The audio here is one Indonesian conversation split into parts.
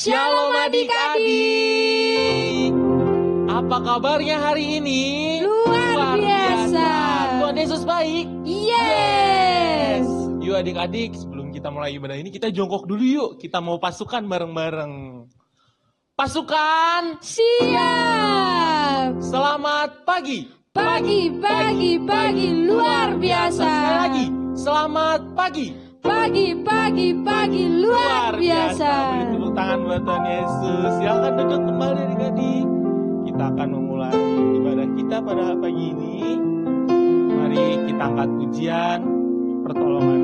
Shalom adik-adik. Apa kabarnya hari ini? Luar biasa. Tuhan Yesus baik. Yes. Yuk adik-adik, sebelum kita mulai ibadah ini, kita jongkok dulu yuk. Kita mau pasukan bareng-bareng. Pasukan Siap. Selamat pagi. Pagi luar biasa. Sekali lagi, selamat pagi. Pagi luar biasa. Beri tepuk tangan buat Tuhan Yesus. Silakan duduk kembali adik-adik. Kita akan memulai ibadah kita pada pagi ini. Mari kita angkat pujian pertolongan.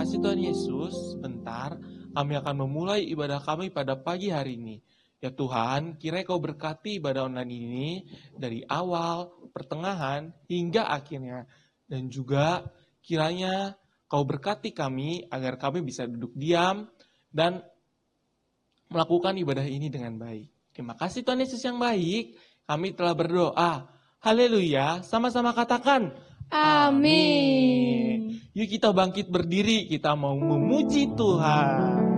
kasih Tuhan Yesus. Sebentar kami akan memulai ibadah kami pada pagi hari ini. Ya Tuhan, kiranya Kau berkati ibadah online ini dari awal, pertengahan, hingga akhirnya. Dan juga kiranya Kau berkati kami agar kami bisa duduk diam dan melakukan ibadah ini dengan baik. Terima kasih Tuhan Yesus yang baik. Kami telah berdoa. Haleluya. Sama-sama katakan. Amin. Yuk kita bangkit berdiri. Kita mau memuji Tuhan.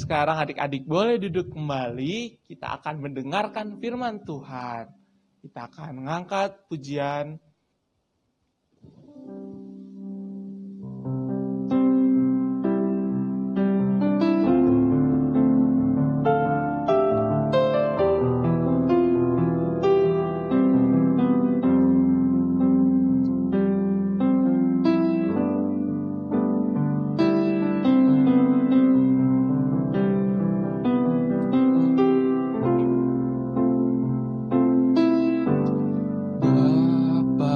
Sekarang adik-adik boleh duduk kembali, kita akan mendengarkan firman Tuhan. Kita akan mengangkat pujian. Bapa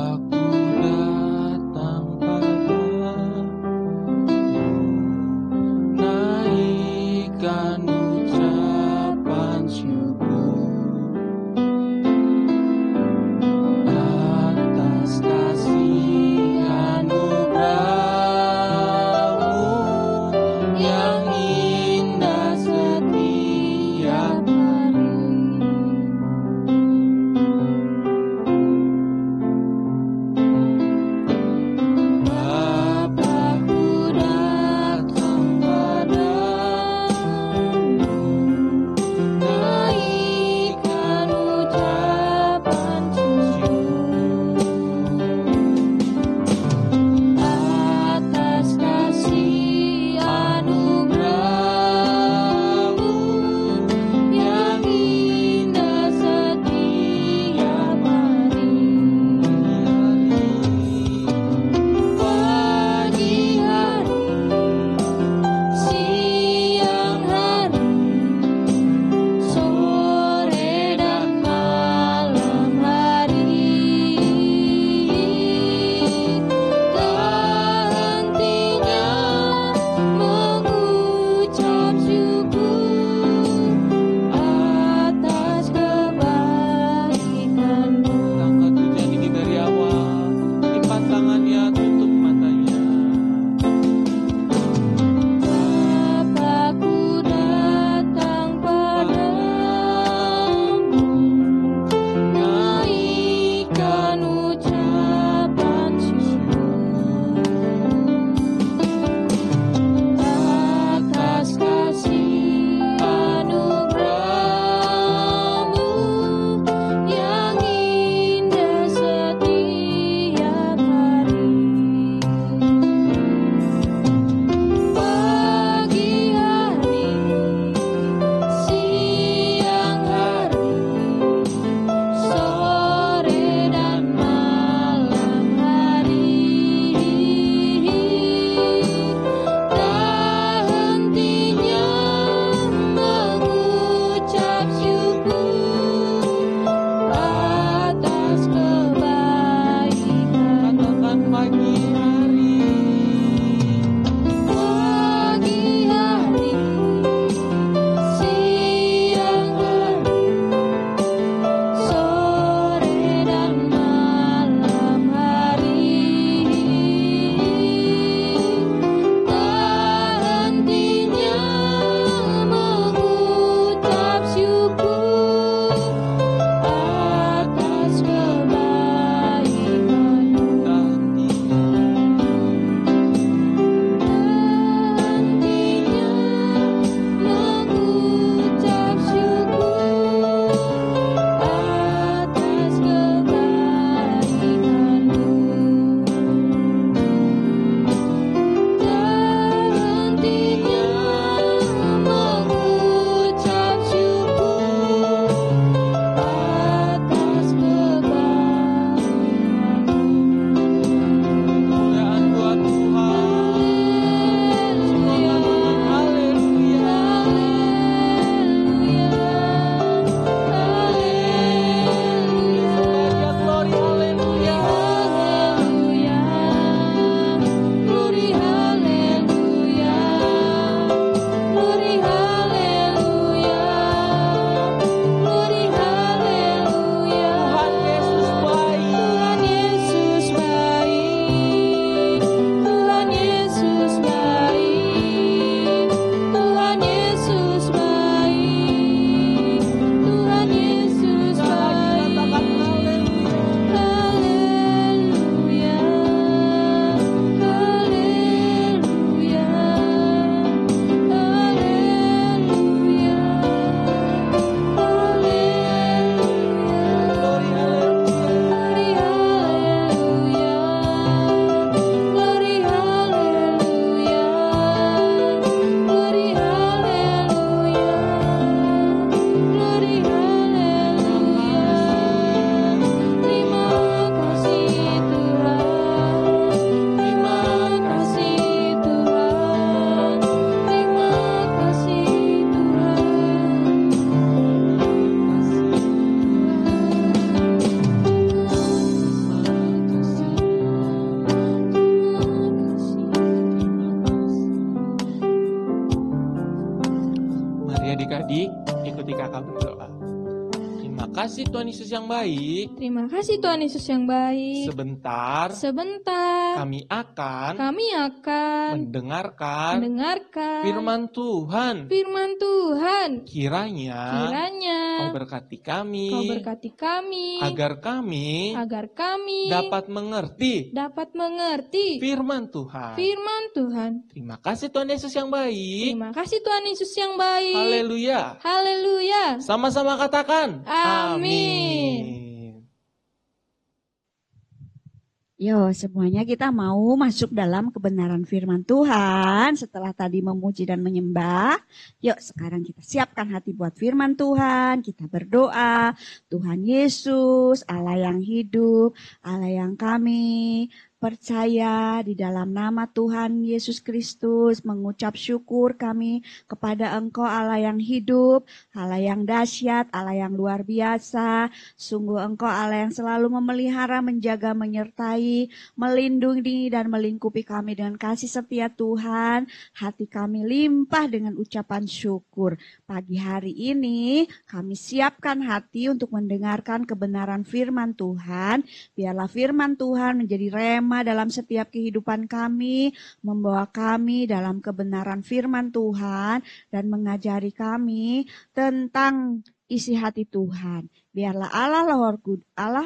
kasih Tuhan Yesus yang baik. Terima kasih Tuhan Yesus yang baik. Sebentar Sebentar kami akan kami akan mendengarkan mendengarkan firman Tuhan. firman Tuhan. Kiranya Kau Kiranya berkati kami, Kau berkati kami agar kami agar kami dapat mengerti mengerti firman Tuhan. firman Tuhan. Terima kasih Tuhan Yesus yang baik. Terima kasih Tuhan Yesus yang baik. Haleluya. Haleluya. Sama-sama katakan. Amin. Yo, semuanya kita mau masuk dalam kebenaran firman Tuhan. Setelah tadi memuji dan menyembah, yuk sekarang kita siapkan hati buat firman Tuhan. Kita berdoa, Tuhan Yesus, Allah yang hidup, Allah yang kami percaya di dalam nama Tuhan Yesus Kristus, mengucap syukur kami kepada Engkau Allah yang hidup, Allah yang dahsyat, Allah yang luar biasa. Sungguh Engkau Allah yang selalu memelihara, menjaga, menyertai, melindungi dan melingkupi kami dengan kasih setia Tuhan. Hati kami limpah dengan ucapan syukur. Pagi hari ini kami siapkan hati untuk mendengarkan kebenaran firman Tuhan. Biarlah firman Tuhan menjadi rema dalam setiap kehidupan kami, membawa kami dalam kebenaran firman Tuhan dan mengajari kami tentang isi hati Tuhan. Biarlah Allah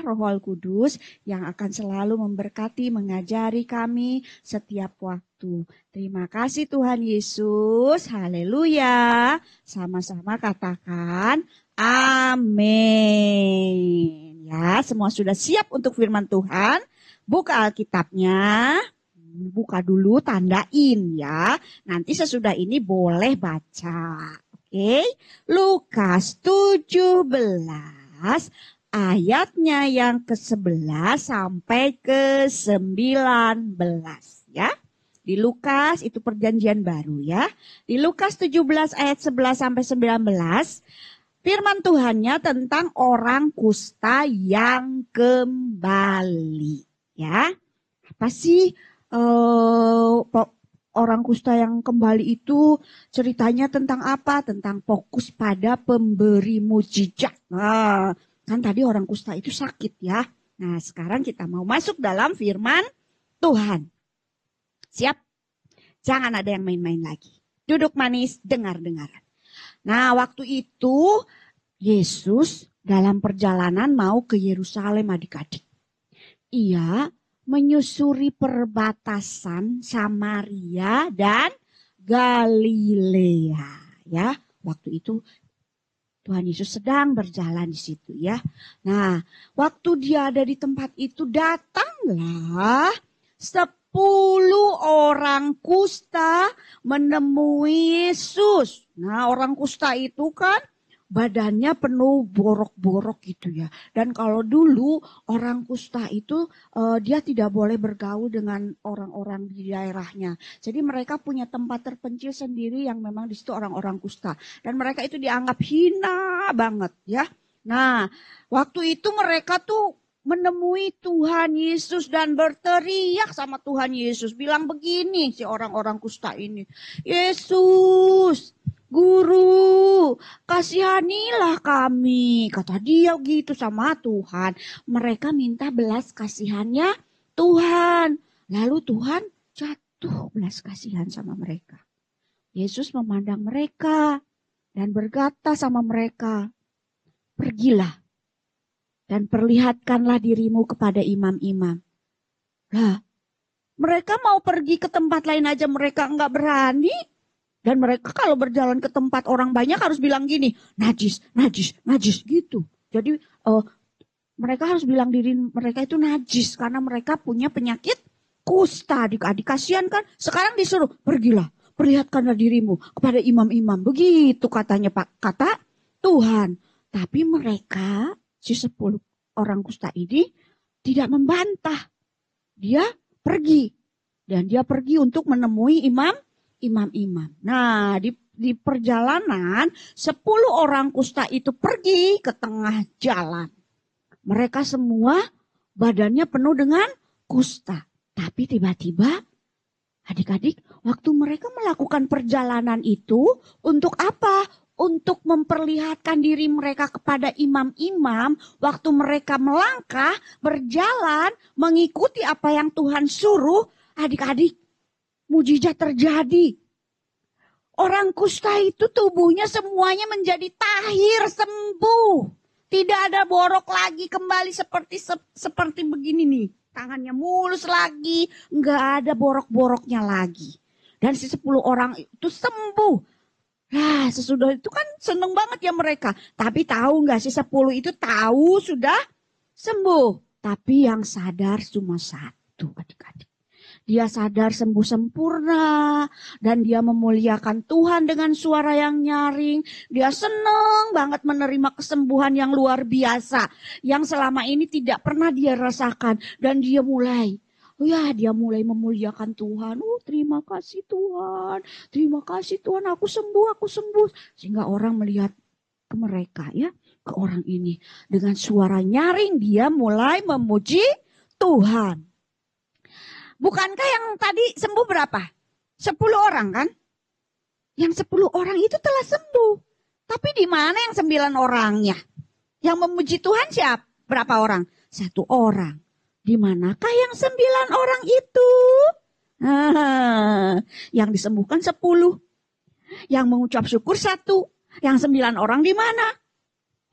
Roh Kudus yang akan selalu memberkati, mengajari kami setiap waktu. Terima kasih Tuhan Yesus. Haleluya. Sama-sama katakan amin. Ya, semua sudah siap untuk firman Tuhan. Buka Alkitabnya, buka dulu, tandain ya. Nanti sesudah ini boleh baca. Oke, Lukas 17 ayatnya yang ke-11 sampai ke-19 ya. Di Lukas itu perjanjian baru ya. Di Lukas 17 ayat 11 sampai 19 firman Tuhannya tentang orang kusta yang kembali. Ya, apa sih orang kusta yang kembali itu ceritanya tentang apa? Tentang fokus pada pemberi mujizat. Nah, kan tadi orang kusta itu sakit ya. Nah, sekarang kita mau masuk dalam firman Tuhan. Siap? Jangan ada yang main-main lagi. Duduk manis, dengar-dengaran. Nah, waktu itu Yesus dalam perjalanan mau ke Yerusalem adik-adik. Ia menyusuri perbatasan Samaria dan Galilea ya. Waktu itu Tuhan Yesus sedang berjalan di situ ya. Nah, waktu dia ada di tempat itu datanglah 10 orang kusta menemui Yesus. Nah, orang kusta itu kan badannya penuh borok-borok gitu ya. Dan kalau dulu orang kusta itu dia tidak boleh bergaul dengan orang-orang di daerahnya. Jadi mereka punya tempat terpencil sendiri yang memang di situ orang-orang kusta. Dan mereka itu dianggap hina banget ya. Nah, waktu itu mereka tuh menemui Tuhan Yesus dan berteriak sama Tuhan Yesus. Bilang begini si orang-orang kusta ini. Yesus, Guru, kasihanilah kami. Kata dia gitu sama Tuhan. Mereka minta belas kasihannya Tuhan. Lalu Tuhan jatuh belas kasihan sama mereka. Yesus memandang mereka dan berkata sama mereka, pergilah dan perlihatkanlah dirimu kepada imam-imam. Lah, mereka mau pergi ke tempat lain aja mereka enggak berani. Dan mereka kalau berjalan ke tempat orang banyak harus bilang gini, najis, najis, najis gitu. Jadi mereka harus bilang diri mereka itu najis karena mereka punya penyakit kusta. Adik-adik kasihan kan? Sekarang disuruh, pergilah, perlihatkanlah dirimu kepada imam-imam. Begitu katanya Pak, kata Tuhan. Tapi mereka, si 10 orang kusta ini tidak membantah. Dia pergi. Dan dia pergi untuk menemui imam-imam. Nah, di perjalanan 10 orang kusta itu pergi ke tengah jalan. Mereka semua badannya penuh dengan kusta. Tapi tiba-tiba adik-adik, waktu mereka melakukan perjalanan itu untuk apa? untuk memperlihatkan diri mereka kepada imam-imam, waktu mereka melangkah, berjalan, mengikuti apa yang Tuhan suruh, adik-adik, mujizat terjadi. Orang kusta itu tubuhnya semuanya menjadi tahir, sembuh. Tidak ada borok lagi, kembali seperti begini nih. Tangannya mulus lagi, nggak ada borok-boroknya lagi. Dan si 10 orang itu sembuh. Nah, sesudah itu kan seneng banget ya mereka. Tapi tahu nggak si 10 itu tahu sudah sembuh. Tapi yang sadar cuma satu, adik-adik. Dia sadar sembuh sempurna. Dan dia memuliakan Tuhan dengan suara yang nyaring. Dia seneng banget menerima kesembuhan yang luar biasa. Yang selama ini tidak pernah dia rasakan. Dan dia mulai memuliakan Tuhan. Terima kasih Tuhan. Terima kasih Tuhan, aku sembuh. Sehingga orang melihat ke mereka ya, ke orang ini. Dengan suara nyaring dia mulai memuji Tuhan. Bukankah yang tadi sembuh berapa? 10 orang kan? Yang 10 orang itu telah sembuh. Tapi di mana yang 9 orangnya? Yang memuji Tuhan siapa? Berapa orang? 1 orang. Di manakah yang 9 orang itu? Yang disembuhkan 10. Yang mengucap syukur 1. Yang 9 orang di mana?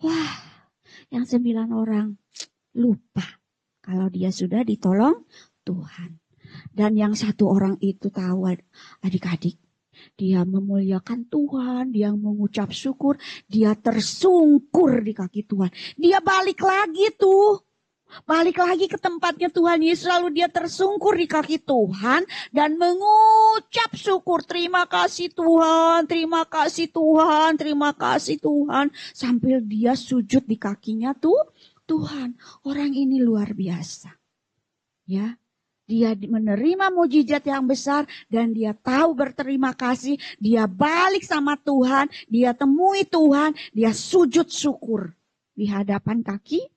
Wah, yang 9 orang lupa kalau dia sudah ditolong Tuhan. Dan yang 1 orang itu tahu, adik-adik. Dia memuliakan Tuhan, dia mengucap syukur, dia tersungkur di kaki Tuhan. Dia balik lagi tuh. Balik lagi ke tempatnya Tuhan Yesus, lalu dia tersungkur di kaki Tuhan dan mengucap syukur. Terima kasih Tuhan, terima kasih Tuhan, terima kasih Tuhan. Sambil dia sujud di kakinya Tuhan. Orang ini luar biasa. Ya, dia menerima mujizat yang besar dan dia tahu berterima kasih. Dia balik sama Tuhan, dia temui Tuhan, dia sujud syukur di hadapan kaki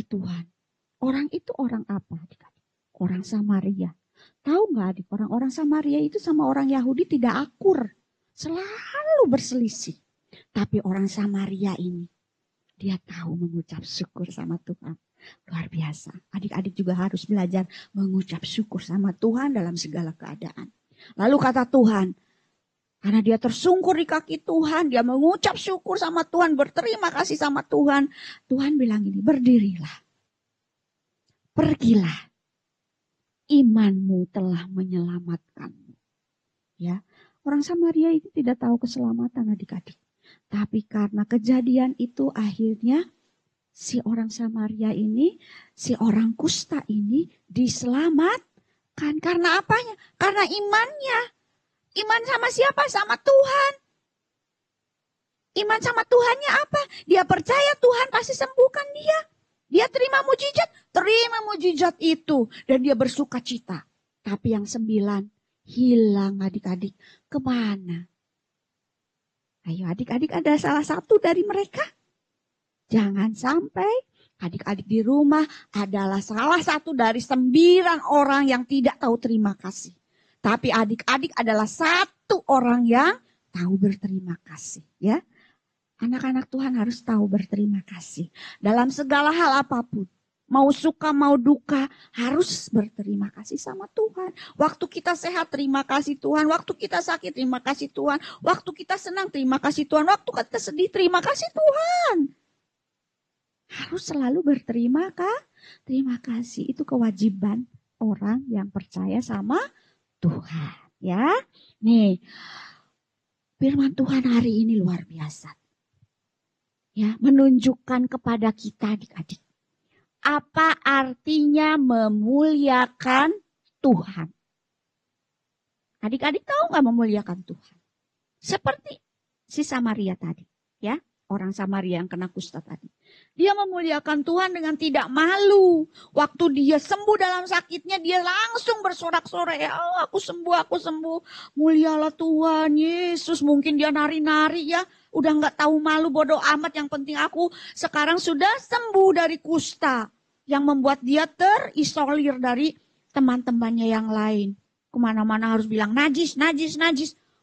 Tuhan. Orang itu orang apa? Orang Samaria. Tahu nggak adik, orang-orang Samaria itu sama orang Yahudi tidak akur. Selalu berselisih. Tapi orang Samaria ini, dia tahu mengucap syukur sama Tuhan. Luar biasa. Adik-adik juga harus belajar mengucap syukur sama Tuhan dalam segala keadaan. Lalu kata Tuhan, karena dia tersungkur di kaki Tuhan, dia mengucap syukur sama Tuhan, berterima kasih sama Tuhan. Tuhan bilang ini, berdirilah. Pergilah, imanmu telah menyelamatkanmu. Ya, orang Samaria itu tidak tahu keselamatan adik-adik. Tapi karena kejadian itu akhirnya si orang Samaria ini, si orang kusta ini diselamatkan. Karena apanya? Karena imannya. Iman sama siapa? Sama Tuhan. Iman sama Tuhannya apa? Dia percaya Tuhan pasti sembuhkan dia. Dia terima mujizat itu. Dan dia bersuka cita. Tapi yang 9 hilang adik-adik. Kemana? Ayo adik-adik, ada salah satu dari mereka. Jangan sampai adik-adik di rumah adalah salah satu dari 9 orang yang tidak tahu terima kasih. Tapi adik-adik adalah 1 orang yang tahu berterima kasih. Ya. Anak-anak Tuhan harus tahu berterima kasih. Dalam segala hal apapun. Mau suka, mau duka. Harus berterima kasih sama Tuhan. Waktu kita sehat, terima kasih Tuhan. Waktu kita sakit, terima kasih Tuhan. Waktu kita senang, terima kasih Tuhan. Waktu kita sedih, terima kasih Tuhan. Harus selalu berterima kasih. Itu kewajiban orang yang percaya sama Tuhan. Ya, nih firman Tuhan hari ini luar biasa. Ya, menunjukkan kepada kita adik-adik. Apa artinya memuliakan Tuhan? Adik-adik tahu nggak memuliakan Tuhan? Seperti si Samaria tadi. Ya, orang Samaria yang kena kusta tadi. Dia memuliakan Tuhan dengan tidak malu. Waktu dia sembuh dalam sakitnya, dia langsung bersorak-sorai. Oh, aku sembuh. Mulialah Tuhan Yesus. Mungkin dia nari-nari ya. Udah gak tahu malu, bodoh amat. Yang penting aku sekarang sudah sembuh dari kusta. Yang membuat dia terisolir dari teman-temannya yang lain. Kemana-mana harus bilang najis.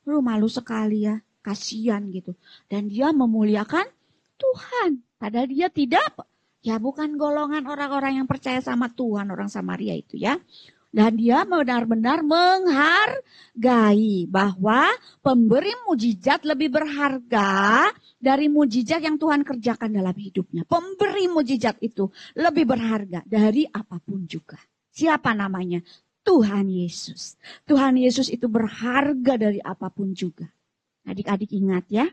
Lu malu sekali ya. kasihan gitu. Dan dia memuliakan Tuhan. Padahal dia tidak, ya bukan golongan orang-orang yang percaya sama Tuhan, orang Samaria itu ya. Dan dia benar-benar menghargai bahwa pemberi mujizat lebih berharga dari mujizat yang Tuhan kerjakan dalam hidupnya. Pemberi mujizat itu lebih berharga dari apapun juga. Siapa namanya? Tuhan Yesus. Tuhan Yesus itu berharga dari apapun juga. Adik-adik ingat ya.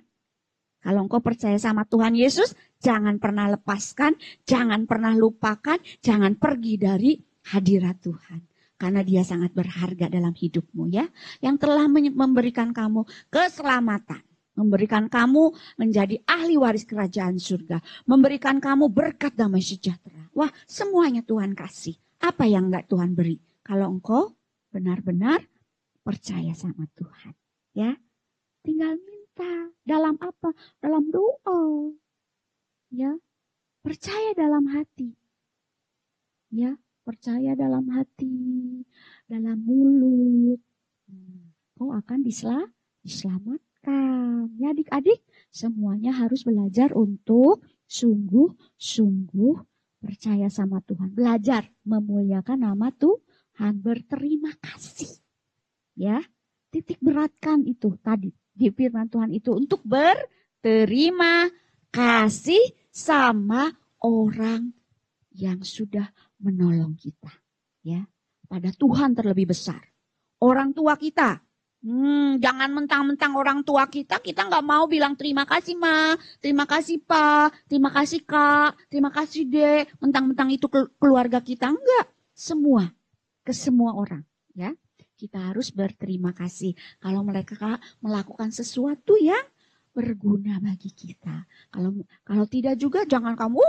Kalau engkau percaya sama Tuhan Yesus, jangan pernah lepaskan, jangan pernah lupakan, jangan pergi dari hadirat Tuhan. Karena dia sangat berharga dalam hidupmu ya. Yang telah memberikan kamu keselamatan. Memberikan kamu menjadi ahli waris kerajaan surga. Memberikan kamu berkat damai sejahtera. Wah, semuanya Tuhan kasih. Apa yang enggak Tuhan beri? Kalau engkau benar-benar percaya sama Tuhan. Ya, tinggal minta. Dalam apa? Dalam doa. Ya, percaya dalam hati. Ya, percaya dalam hati, dalam mulut. Kau akan diselamatkan. Ya adik-adik, semuanya harus belajar untuk sungguh-sungguh percaya sama Tuhan. Belajar memuliakan nama Tuhan, berterima kasih. Ya, titik beratkan itu tadi di firman Tuhan itu untuk berterima kasih sama orang yang sudah menolong kita, ya, pada Tuhan terlebih besar. Orang tua kita, jangan mentang-mentang orang tua kita nggak mau bilang terima kasih ma, terima kasih pak, terima kasih kak, terima kasih dek, mentang-mentang itu keluarga kita, enggak, semua, ke semua orang, ya, kita harus berterima kasih kalau mereka melakukan sesuatu yang berguna bagi kita. Kalau tidak juga jangan kamu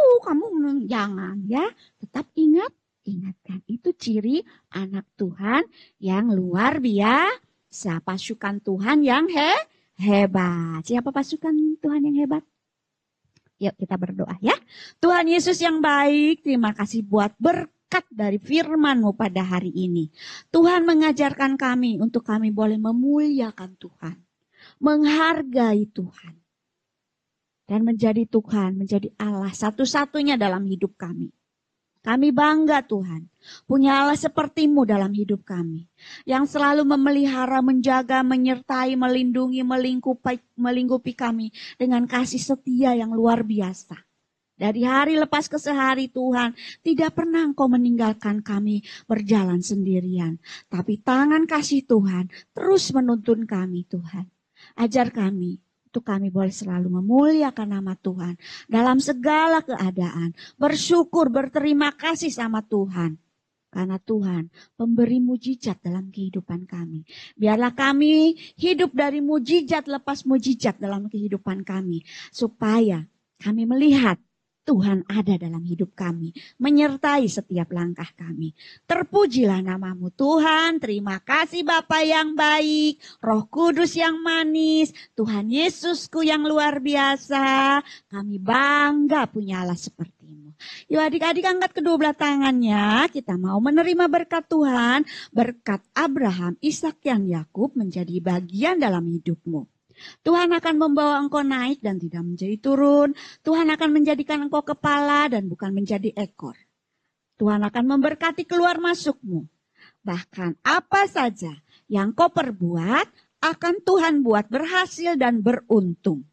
jangan ya. Tetap ingatkan itu ciri anak Tuhan yang luar biasa. Pasukan Tuhan yang hebat. Siapa pasukan Tuhan yang hebat? Yuk kita berdoa ya. Tuhan Yesus yang baik, terima kasih buat berkat dari firman-Mu pada hari ini. Tuhan mengajarkan kami untuk kami boleh memuliakan Tuhan. Menghargai Tuhan. Dan menjadi Tuhan, menjadi Allah satu-satunya dalam hidup kami. Kami bangga Tuhan, punya Allah seperti-Mu dalam hidup kami. Yang selalu memelihara, menjaga, menyertai, melindungi, melingkupi kami dengan kasih setia yang luar biasa. Dari hari lepas ke sehari Tuhan, tidak pernah Engkau meninggalkan kami berjalan sendirian. Tapi tangan kasih Tuhan terus menuntun kami Tuhan. Ajar kami untuk kami boleh selalu memuliakan nama Tuhan dalam segala keadaan. Bersyukur, berterima kasih sama Tuhan. Karena Tuhan pemberi mujizat dalam kehidupan kami. Biarlah kami hidup dari mujizat lepas mujizat dalam kehidupan kami. Supaya kami melihat Tuhan ada dalam hidup kami, menyertai setiap langkah kami. Terpujilah nama-Mu Tuhan, terima kasih Bapa yang baik, Roh Kudus yang manis, Tuhan Yesusku yang luar biasa. Kami bangga punya Allah seperti-Mu. Yuk adik-adik angkat kedua belah tangannya, kita mau menerima berkat Tuhan, berkat Abraham, Ishak dan Yakub menjadi bagian dalam hidup-Mu. Tuhan akan membawa engkau naik dan tidak menjadi turun. Tuhan akan menjadikan engkau kepala dan bukan menjadi ekor. Tuhan akan memberkati keluar masukmu. Bahkan apa saja yang kau perbuat akan Tuhan buat berhasil dan beruntung.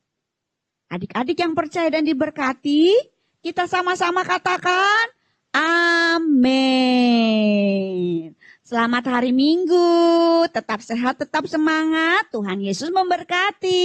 Adik-adik yang percaya dan diberkati, kita sama-sama katakan amin. Selamat hari Minggu, tetap sehat, tetap semangat. Tuhan Yesus memberkati.